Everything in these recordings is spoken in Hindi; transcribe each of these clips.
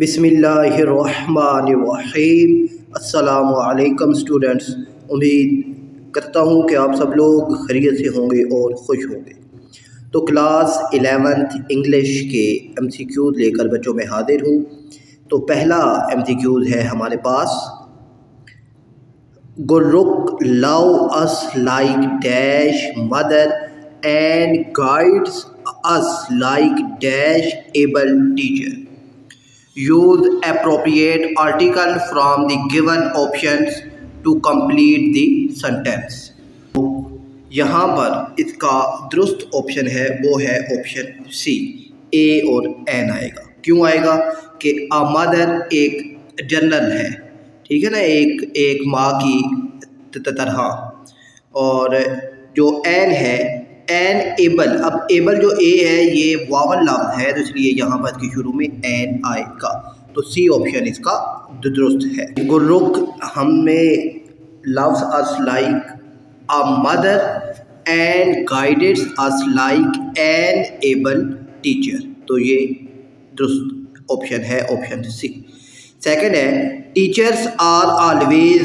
बिस्मिल्लाहिर्रहमानिर्रहीम। अस्सलामु अलैकुम स्टूडेंट्स। उम्मीद करता हूँ कि आप सब लोग खैरियत से होंगे और खुश होंगे। तो क्लास 11th इंग्लिश के MCQs लेकर बच्चों में हाजिर हूँ। तो पहला MCQs है हमारे पास, गुर्रुक love us like dash mother and guides us like dash able teacher. Use appropriate article from the given options to complete the sentence। तो यहाँ पर इसका दुरुस्त ऑप्शन है वो है ऑप्शन सी, ए और एन आएगा। क्यों आएगा कि अ मदर एक जनरल है, ठीक है ना, एक माँ की तरह। और जो एन है, एन एबल, अब एबल जो ए है ये वावल लफ्ज़ है, तो इसलिए यहाँ पर इसके शुरू में एन आएगा। तो सी ऑप्शन इसका दुरुस्त है। गुर्रुक हमें loves us like a mother and guided us like an able teacher, तो ये दुरुस्त ऑप्शन है ऑप्शन सी। सेकंड है, teachers are always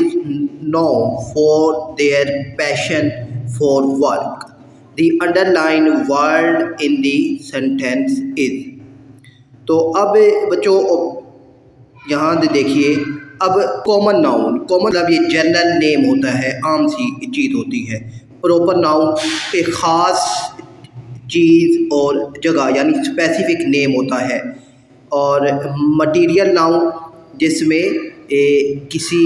known for their passion for work. The underlined word in the sentence is। तो अब बच्चों यहाँ देखिए, अब कॉमन नाउन, कॉमन मतलब ये जनरल नेम होता है, आम सी चीज़ होती है। प्रॉपर नाउन एक ख़ास चीज़ और जगह यानी स्पेसिफिक नेम होता है। और मटीरियल नाउन जिसमें किसी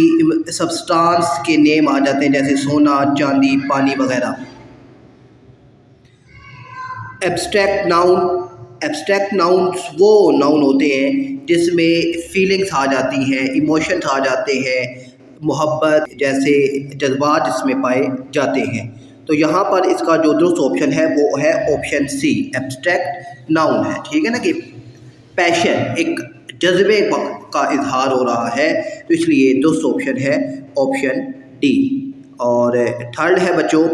सब्सटेंस के नेम आ जाते हैं, जैसे सोना, चांदी, पानी वगैरह। एब्स्ट्रैक्ट नाउन, एब्स्ट्रैक्ट नाउन्स वो नाउन होते हैं जिसमें फीलिंग्स आ जाती हैं, इमोशंस आ जाते हैं, मोहब्बत जैसे जज्बात इसमें पाए जाते हैं। तो यहाँ पर इसका जो दुरुस्त ऑप्शन है वो है ऑप्शन सी, एब्स्ट्रैक्ट नाउन है, ठीक है ना, कि पैशन एक जज्बे का इजहार हो रहा है, तो इसलिए दुरुस्त ऑप्शन है ऑप्शन डी। और थर्ड है बच्चों,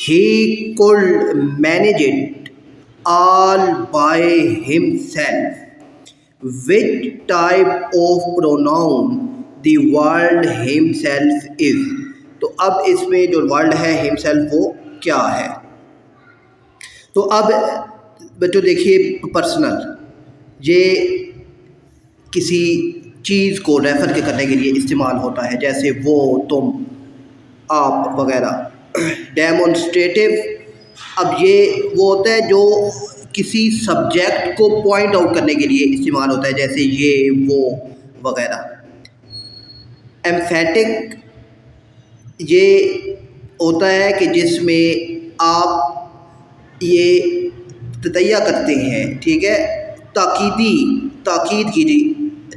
he could manage it all by himself। Which type of pronoun the word himself is? तो अब इसमें जो वर्ड है himself वो क्या है? तो अब बच्चों देखिए, पर्सनल ये किसी चीज़ को रेफ़र करने के लिए इस्तेमाल होता है, जैसे वो, तुम, आप वगैरह। डेमोन्स्ट्रेटिव, अब ये वो होता है जो किसी सब्जेक्ट को पॉइंट आउट करने के लिए इस्तेमाल होता है, जैसे ये, वो वगैरह। एम्फेटिक ये होता है कि जिसमें आप ये ततैया करते हैं, ठीक है, ताकीद की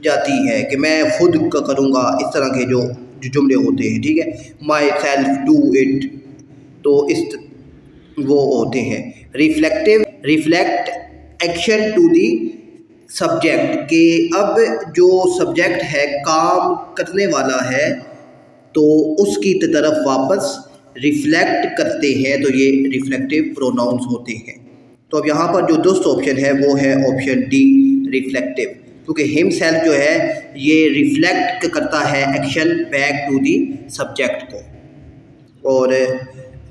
जाती है कि मैं खुद करूँगा, इस तरह के जो जुमले होते हैं, ठीक है, माई सेल्फ डू इट, तो इस वो होते हैं। Reflective, reflect action to the subject, के अब जो सब्जेक्ट है काम करने वाला है तो उसकी तरफ वापस रिफ्लेक्ट करते हैं, तो ये रिफ्लेक्टिव प्रोनाउंस होते हैं। तो अब यहाँ पर जो दुरुस्त ऑप्शन है वो है ऑप्शन डी, रिफ्लेक्टिव, क्योंकि हिमसेल्फ जो है ये रिफ्लेक्ट करता है action back to the subject को। और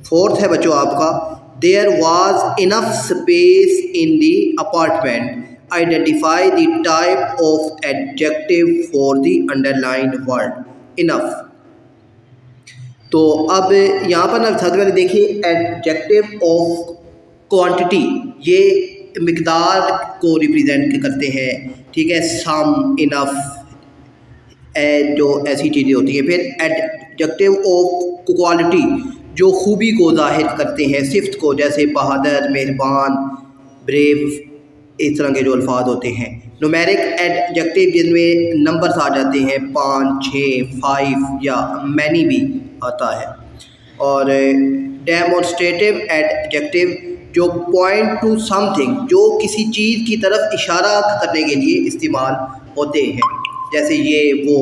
फोर्थ है बच्चों आपका, there was enough space in the apartment, identify the type of adjective for the underlined word enough. तो अब यहाँ पर ना सबसे पहले देखिए, एडजेक्टिव ऑफ क्वांटिटी ये मिकदार को रिप्रेजेंट करते हैं, ठीक है, सम, इनफ, जो ऐसी चीज़ें होती हैं। फिर एडजेक्टिव ऑफ क्वालिटी जो खूबी को जाहिर करते हैं, सिफ्त को, जैसे बहादुर, मेहरबान, ब्रेव, इस तरह के जो अल्फाज होते हैं। न्यूमेरिक एडजेक्टिव जिनमें नंबर्स आ जाते हैं, 5, 6, 5 या मैनी भी आता है। और डेमोन्स्ट्रेटिव एडजेक्टिव जो पॉइंट टू समथिंग, जो किसी चीज़ की तरफ इशारा करने के लिए इस्तेमाल होते हैं, जैसे ये, वो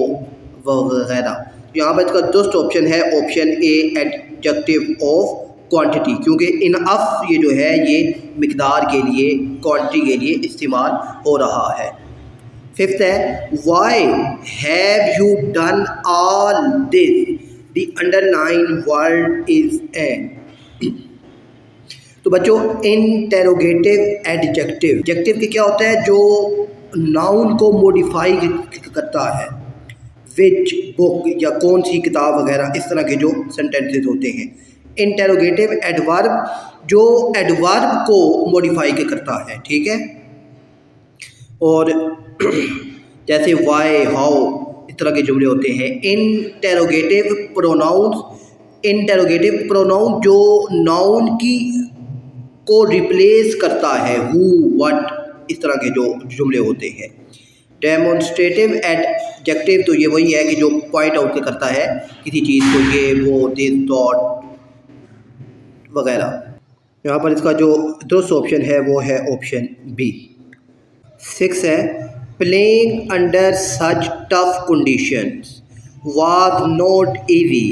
वगैरह। यहाँ पर इसका दुरुस्त ऑप्शन है option A, adjective of quantity, क्योंकि इनफ ये जो है ये मिकदार के लिए, क्वांटिटी के लिए इस्तेमाल हो रहा है। फिफ्थ है why have you done all this, the underline word is an. तो बच्चों इंटेरोगेटिव एडजेक्टिव, एडजेक्टिव के क्या होता है, जो नाउन को मॉडिफाई करता है, विच बुक या कौन सी किताब वगैरह, इस तरह के जो सेंटेंसेस होते हैं। इंटेरोगेटिव एडवर्ब जो एडवर्ब को मॉडिफाई करता है, ठीक है। और जैसे वाई, हाउ, इस तरह के जुमले होते हैं। इंटेरोगेटिव प्रोनाउंस, इंटेरोगेटिव प्रोनाउन जो नाउन की को रिप्लेस करता है, हु, व्हाट, इस तरह के जो जुमले होते हैं। डेमोन्स्ट्रेटिव एडजेक्टिव तो ये वही है कि जो पॉइंट आउट करता है किसी चीज़ को, ये वो, दिस, डॉट वगैरह। यहाँ पर इसका जो दुरुस्त ऑप्शन है वो है ऑप्शन बी। 6 है playing under such tough conditions was not easy,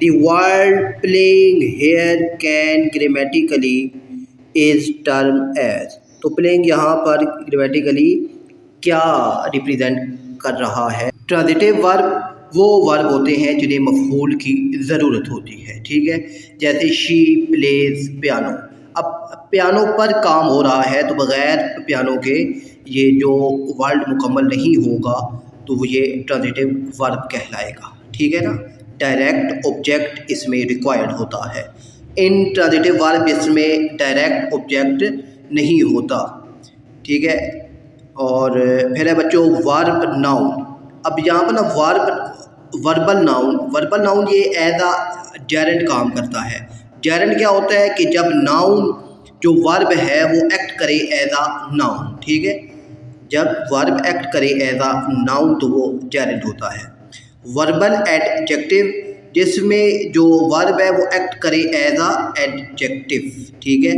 the word playing here can grammatically is term as. तो प्लेइंग यहाँ पर ग्रामेटिकली क्या रिप्रेजेंट कर रहा है। ट्रांजिटिव वर्ब वो वर्ब होते हैं जिन्हें मफूल की ज़रूरत होती है, ठीक है। जैसे शी प्लेज पियानो, अब पियानो पर काम हो रहा है तो बग़ैर पियानो के ये जो वर्ड मुकम्मल नहीं होगा तो वो ये ट्रांजिटिव वर्ब कहलाएगा, ठीक है ना। डायरेक्ट ऑब्जेक्ट इसमें रिक्वायर्ड होता है। इन ट्रांजिटिव वर्ब इसमें डायरेक्ट ऑब्जेक्ट नहीं होता, ठीक है। और फिर है बच्चों वर्ब नाउन। अब यहाँ पर ना वर्बल नाउन ये एज अ जेरेंट काम करता है। जेरेंट क्या होता है कि जब नाउन जो वर्ब है वो एक्ट करे एज अ नाउन, ठीक है। जब वर्ब एक्ट करे एज अ नाउन तो वो जेरेंट होता है। वर्बल एडजेक्टिव जिसमें जो वर्ब है वो एक्ट करे एज अ एडजेक्टिव, ठीक है।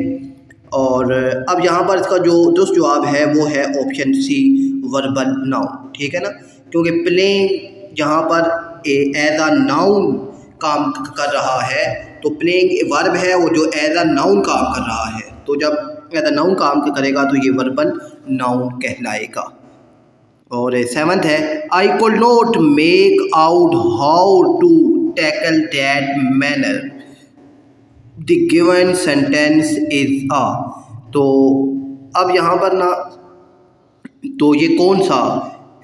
और अब यहाँ पर इसका जो दुरुस्त जवाब है वो है ऑप्शन सी, वर्बल नाउन, ठीक है ना। क्योंकि प्लेइंग यहाँ पर एज अ नाउन काम कर रहा है, तो प्लेइंग वर्ब है वो जो एज अ नाउन काम कर रहा है, तो जब एज अ नाउन काम करेगा तो ये वर्बल नाउन कहलाएगा। और 7th है I could not make out how to tackle that manner, the given sentence is आ। तो अब यहाँ पर ना तो ये कौन सा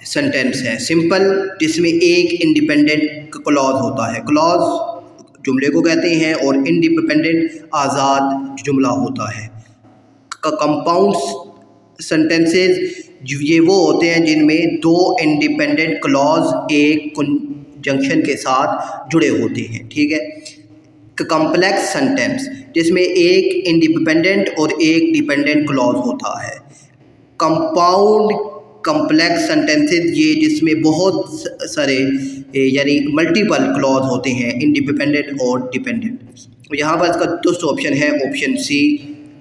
सेंटेंस है, सिंपल, जिसमें एक इंडिपेंडेंट क्लॉज होता है। क्लॉज जुमले को कहते हैं और इंडिपेंडेंट आज़ाद जुमला होता है। कंपाउंड सेंटेंसेस ये वो होते हैं जिनमें दो इंडिपेंडेंट क्लॉज एक कंजंक्शन के साथ जुड़े होते हैं, ठीक है। कॉम्प्लेक्स सेंटेंस जिसमें एक इंडिपेंडेंट और एक डिपेंडेंट क्लॉज होता है। कंपाउंड कॉम्प्लेक्स सेंटेंसेस ये जिसमें बहुत सारे यानी मल्टीपल क्लॉज होते हैं, इंडिपेंडेंट और डिपेंडेंट। यहाँ पर इसका दुरुस्त ऑप्शन है ऑप्शन सी,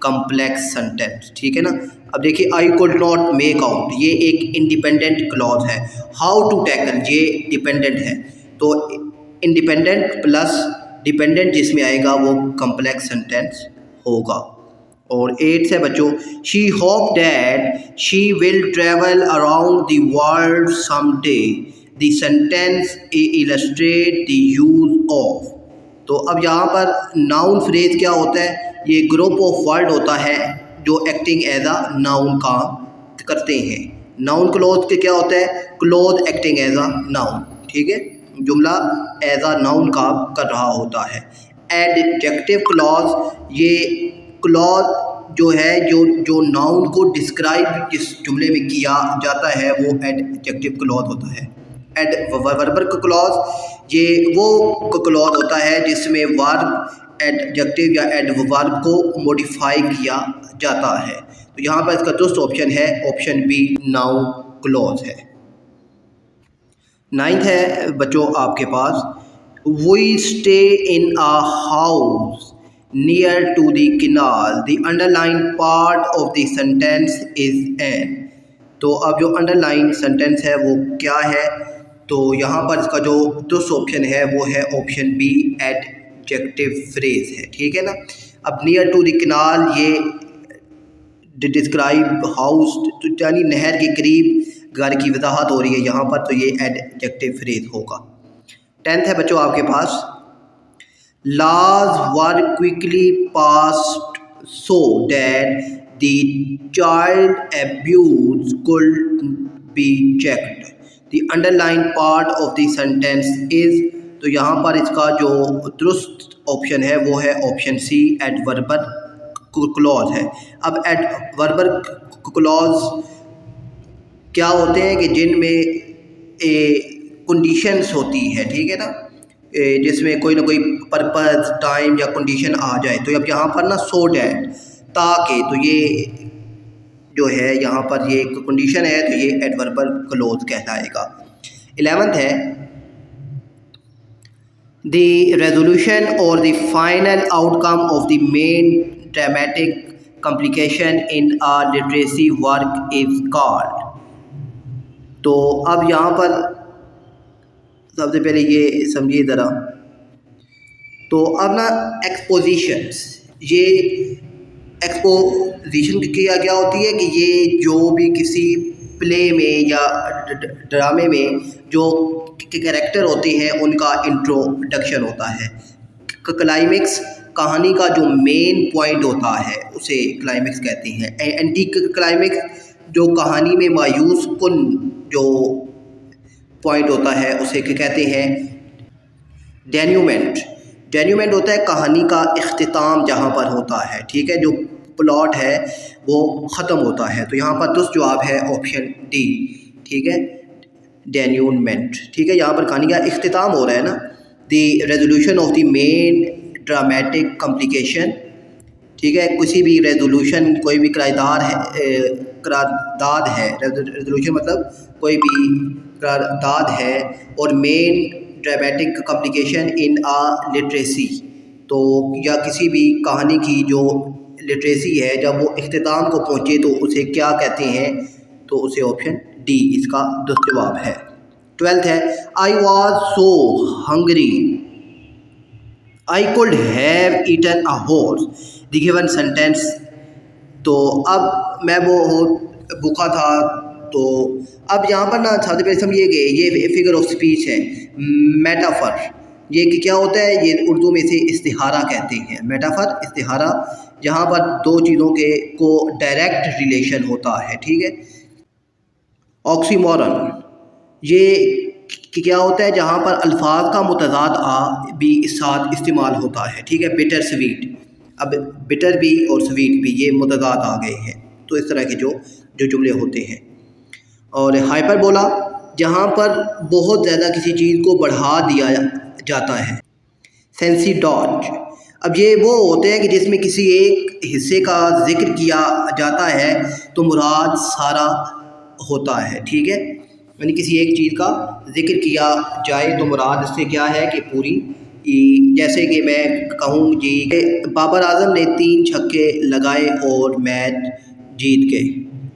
कॉम्प्लेक्स सेंटेंस, ठीक है ना। अब देखिए आई कुड नॉट मेक आउट ये एक इंडिपेंडेंट क्लॉज है, हाउ टू टैकल ये डिपेंडेंट है, तो इंडिपेंडेंट प्लस डिपेंडेंट जिसमें आएगा वो कॉम्प्लेक्स सेंटेंस होगा। और 8 है बच्चों she hope that she will travel around the world someday, the sentence illustrate the use of. तो अब यहाँ पर नाउन फ्रेज क्या होता है, ये ग्रुप ऑफ वर्ड होता है जो एक्टिंग एज अ नाउन काम करते हैं। नाउन क्लोज के क्या होता है, clause acting as a noun, ठीक है, जुमला एज अ नाउन काम कर रहा होता है। एडजेक्टिव क्लॉज ये क्लॉज जो है जो नाउन को डिस्क्राइब जिस जुमले में किया जाता है वो एडजेक्टिव क्लॉज होता है। वर्बल क्लॉज ये वो क्लॉज होता है जिसमें वर्ब एडजेक्टिव या एडवर्ब को मॉडिफाई किया जाता है। तो यहाँ पर इसका दुरुस्त ऑप्शन है ऑप्शन बी, नाउन क्लॉज है। 9th है बच्चों आपके पास we stay in a house near to the canal, the underline part of the sentence is an. तो अब जो अंडरलाइन सेंटेंस है वो क्या है, तो यहाँ पर इसका जो दुरुस्त ऑप्शन है वो है ऑप्शन बी, एडजेक्टिव फ्रेज है, ठीक है ना। अब नियर टू द कैनाल ये डिस्क्राइब हाउस यानी नहर के करीब घर की वजाहत हो रही है यहाँ पर, तो ये एडजेक्टिव फ्रेज होगा। 10th है बच्चों आपके पास, laws were quickly passed so that the child abuse could be checked. The underlined part of the sentence is, तो यहाँ पर इसका जो दुरुस्त ऑप्शन है वो है ऑप्शन सी, एडवर्बल क्लॉज है। अब एडवर्बल क्लॉज क्या होते हैं कि जिनमें कंडीशंस होती है, ठीक है ना, जिसमें कोई ना कोई पर्पस, टाइम या कंडीशन आ जाए। तो अब यहाँ पर ना सो डैट, ताकि, तो ये जो है यहाँ पर ये कंडीशन है, तो ये एडवर्बल क्लॉज कहलाएगा। 11th है, द रेजोल्यूशन और the final outcome of the main dramatic complication in a literacy work is called. तो अब यहाँ पर सबसे पहले ये समझिए ज़रा, तो अब ना एक्सपोजिशंस, ये एक्सपोजिशन क्या क्या होती है कि ये जो भी किसी प्ले में या ड्रामे में जो कैरेक्टर होते हैं उनका इंट्रोडक्शन होता है। क्लाइमेक्स, कहानी का जो मेन पॉइंट होता है उसे क्लाइमेक्स कहते हैं। एंटी क्लाइमेक्स, जो कहानी में मायूस कुन जो पॉइंट होता है उसे क्या कहते हैं, डेन्यूमेंट। डेन्यूमेंट होता है कहानी का इख्तिताम जहाँ पर होता है, ठीक है, जो प्लॉट है वो ख़त्म होता है। तो यहाँ पर दुरुस्त जवाब है ऑप्शन डी, ठीक है, डेन्यूमेंट, ठीक है, यहाँ पर कहानी का इख्तिताम हो रहा है ना। The resolution of the main dramatic complication, ठीक है, किसी भी रेजोल्यूशन, कोई भी करारदाद है, रेजोल्यूशन मतलब कोई भी करारदाद है, और main dramatic complication in a literacy, तो या किसी भी कहानी की जो लिटरेसी है जब वो इख्तिताम को पहुँचे तो उसे क्या कहते हैं, तो उसे ऑप्शन डी इसका दुरुस्त जवाब है। 12th है, I was so hungry I could have eaten a horse, the given sentence. तो अब मैं वो भूखा था, तो अब यहाँ पर ना सबसे पहले समझिए ये फिगर ऑफ स्पीच है, मेटाफर। ये कि क्या होता है, ये उर्दू में से इस्तिहारा कहते हैं। मेटाफर, इस्तिहारा, जहाँ पर दो चीज़ों के को डायरेक्ट रिलेशन होता है, ठीक है। ऑक्सीमोरन, ये कि क्या होता है जहाँ पर अल्फाज का मुतज़ाद आ भी साथ इस्तेमाल होता है, ठीक है। बिटर स्वीट, अब बिटर भी और स्वीट भी ये मुतज़ाद आ गए हैं, तो इस तरह के जो जुमले होते हैं। और हाइपरबोला, जहाँ पर बहुत ज़्यादा किसी चीज़ को बढ़ा दिया जाता है। सेंसीडॉज, अब ये वो होते हैं कि जिसमें किसी एक हिस्से का जिक्र किया जाता है तो मुराद सारा होता है, ठीक है, यानी किसी एक चीज़ का जिक्र किया जाए तो मुराद इससे क्या है कि पूरी। जैसे कि मैं कहूँ जी कि बाबर आजम ने 3 छक्के लगाए और मैच जीत गए,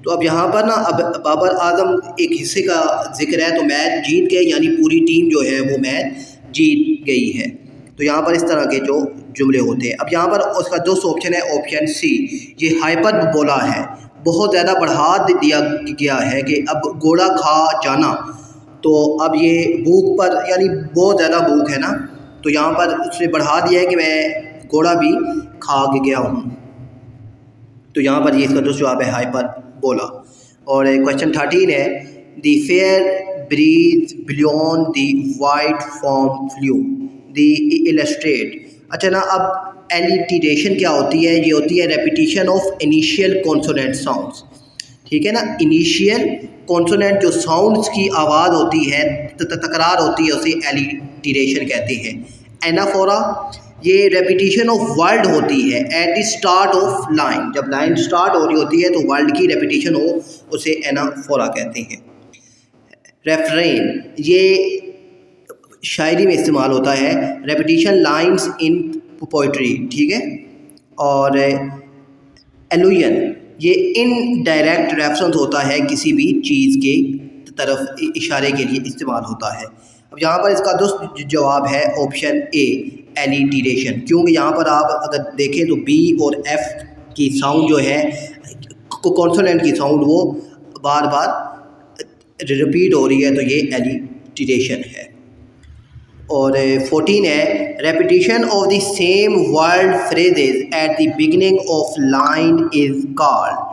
तो अब यहाँ पर ना अब बाबर आजम एक हिस्से का जिक्र है तो मैच जीत गए, यानी पूरी टीम जो है वो मैच जीत गई है। तो यहाँ पर इस तरह के जो जुमले होते हैं। अब यहाँ पर उसका दोस्त ऑप्शन है ऑप्शन सी, ये हाइपरबोला है, बहुत ज़्यादा बढ़ा दिया गया है कि अब घोड़ा खा जाना, तो अब ये भूख पर, यानी बहुत ज़्यादा भूख है ना, तो यहाँ पर उसने बढ़ा दिया है कि मैं घोड़ा भी खा गया हूँ, तो यहाँ पर ये इसका दोस्त जवाब है हाइपरबोला। और क्वेश्चन 13 है, the fair breeze beyond the white foam flew the illustrate. अच्छा ना, अब एलिटेरेशन क्या होती है, ये होती है repetition of initial consonant sounds, ठीक है ना। इनिशियल कॉन्सोनेंट जो साउंड्स की आवाज़ होती है, तकरार होती है, उसे एलिटेरेशन कहते हैं। एनाफोरा, ये रेपिटिशन ऑफ वर्ड होती है at the start of line, जब लाइन स्टार्ट हो रही होती है तो वर्ड की रेपिटिशन हो उसे एनाफोरा कहते हैं। रेफरेन, ये शायरी में इस्तेमाल होता है, रेपिटिशन लाइंस इन पोइट्री, ठीक है। और एलुजन, ये इनडायरेक्ट रेफरेंस होता है, किसी भी चीज़ के तरफ इशारे के लिए इस्तेमाल होता है। अब यहाँ पर इसका दुरुस्त जवाब है ऑप्शन ए, एलिटेरेशन, क्योंकि यहाँ पर आप अगर देखें तो बी और एफ की साउंड जो है, कॉन्सोनेंट की साउंड वो बार बार रिपीट हो रही है तो ये एलिटरेशन है। और 14 है repetition of the same word phrases at the beginning of line is called.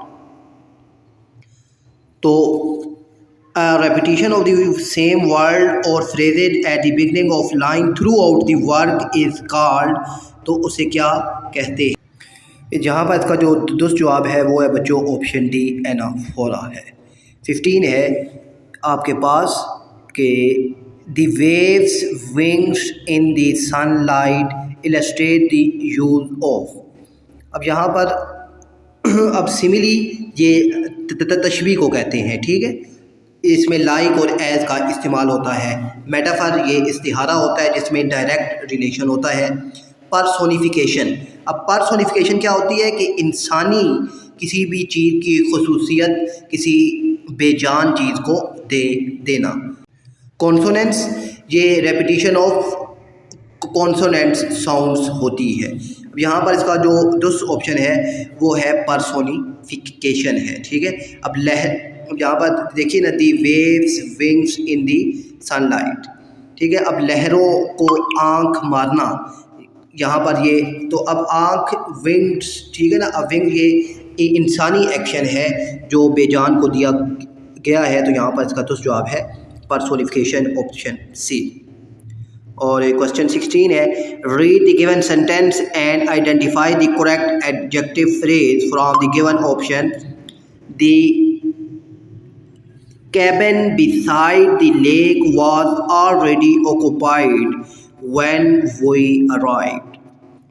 तो repetition of the same word or phrases at the beginning of line throughout the work is called, तो उसे क्या कहते हैं। जहाँ पर इसका जो दुरुस्त जवाब है वो है बच्चों ऑप्शन डी एनाफोरा है। 15 है आपके पास कि the waves wings in the sunlight illustrate the use of। अब यहाँ पर अब सिमिली ये तशबीह को कहते हैं, ठीक है। इसमें लाइक और एज का इस्तेमाल होता है। मेटाफर ये इस्तिहारा होता है जिसमें डायरेक्ट रिलेशन होता है। पर्सोनिफिकेशन, अब पर्सोनिफिकेशन क्या होती है कि इंसानी किसी भी चीज़ की खुसूसियत किसी बेजान चीज़ को दे देना। कॉन्सोनेंट्स, ये रेपिटेशन ऑफ कॉन्सोनेंट्स साउंड्स होती है। अब यहाँ पर इसका जो दूसरा ऑप्शन है वो है पर्सोनिफिकेशन है, ठीक है। अब यहाँ पर देखिए ना, दी वेव्स विंग्स इन दी सनलाइट, ठीक है। अब लहरों को आंख मारना, यहाँ पर ये तो अब आंख विंग्स, ठीक है ना। अब विंग ये इंसानी एक्शन है जो बेजान को दिया गया है, तो यहाँ पर इसका तो जवाब है पर्सोनिफिकेशन ऑप्शन सी। और क्वेश्चन 16 है read the given sentence and identify the correct adjective phrase from the given option. The cabin beside the lake was already occupied when we arrived।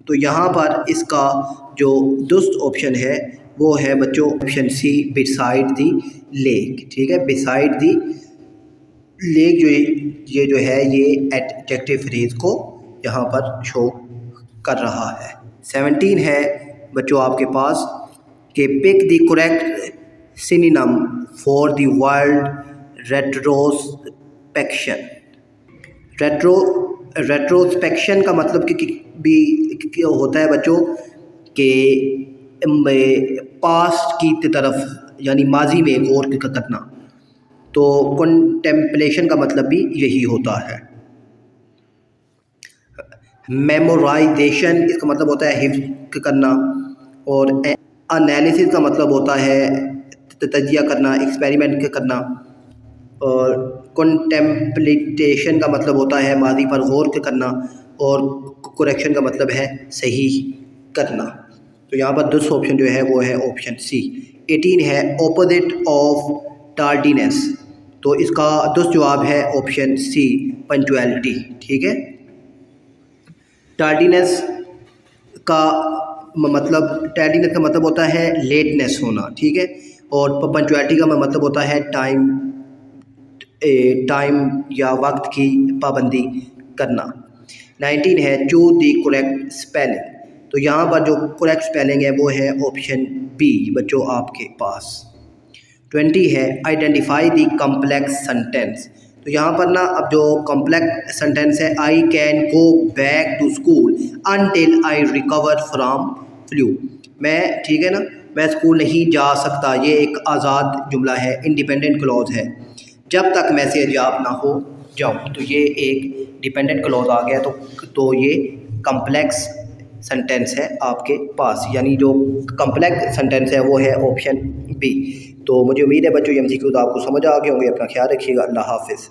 तो यहाँ पर इसका जो दुरुस्त ऑप्शन है वो है बच्चों option C beside the lake, ठीक है। बिसाइड दी लेक जो ये जो है ये एडजेक्टिव फ्रेज को यहाँ पर शो कर रहा है। 17 है बच्चों आपके पास कि pick the correct synonym for the word retrospection. Retrospection का मतलब कि भी होता है बच्चों कि पास्ट की तरफ यानी माजी में गौर करना। तो कंटेम्पलेशन का मतलब भी यही होता है। मेमोराइजेशन इसका मतलब होता है हिफ्ज़ करना। और एनालिसिस का मतलब होता है तजिया करना, एक्सपेरिमेंट करना। और कंटेम्पलेशन का मतलब होता है माजी पर गौर करना। और करेक्शन का मतलब है सही करना। तो यहाँ पर दूसरा ऑप्शन जो है वो है ऑप्शन सी। 18 है ऑपोजिट ऑफ टार्डीनेस, तो इसका दुरुस्त जवाब है ऑप्शन सी पंक्चुअलिटी, ठीक है। टार्डीनेस का मतलब होता है लेटनेस होना, ठीक है। और पंक्चुअलिटी का मतलब होता है टाइम या वक्त की पाबंदी करना। 19 है चूज द करेक्ट स्पेलिंग, तो यहाँ पर जो करेक्ट स्पेलिंग है वो है ऑप्शन बी बच्चों आपके पास। 20 है आइडेंटिफाई द कॉम्प्लेक्स सेंटेंस, तो यहाँ पर ना अब जो कॉम्प्लेक्स सेंटेंस है I can go back to school until I recover from flu. मैं, ठीक है ना, मैं स्कूल नहीं जा सकता, ये एक आज़ाद जुमला है, इंडिपेंडेंट क्लॉज है, जब तक मैं सेहतयाब ना हो जाऊँ। तो ये एक डिपेंडेंट क्लॉज आ गया, तो ये कॉम्प्लेक्स सेंटेंस है आपके पास, यानी जो कॉम्प्लेक्स सेंटेंस है वो है ऑप्शन बी। तो मुझे उम्मीद है बच्चों ये MCQs आपको समझ आ गए होंगे। अपना ख्याल रखिएगा। अल्लाह हाफिज़।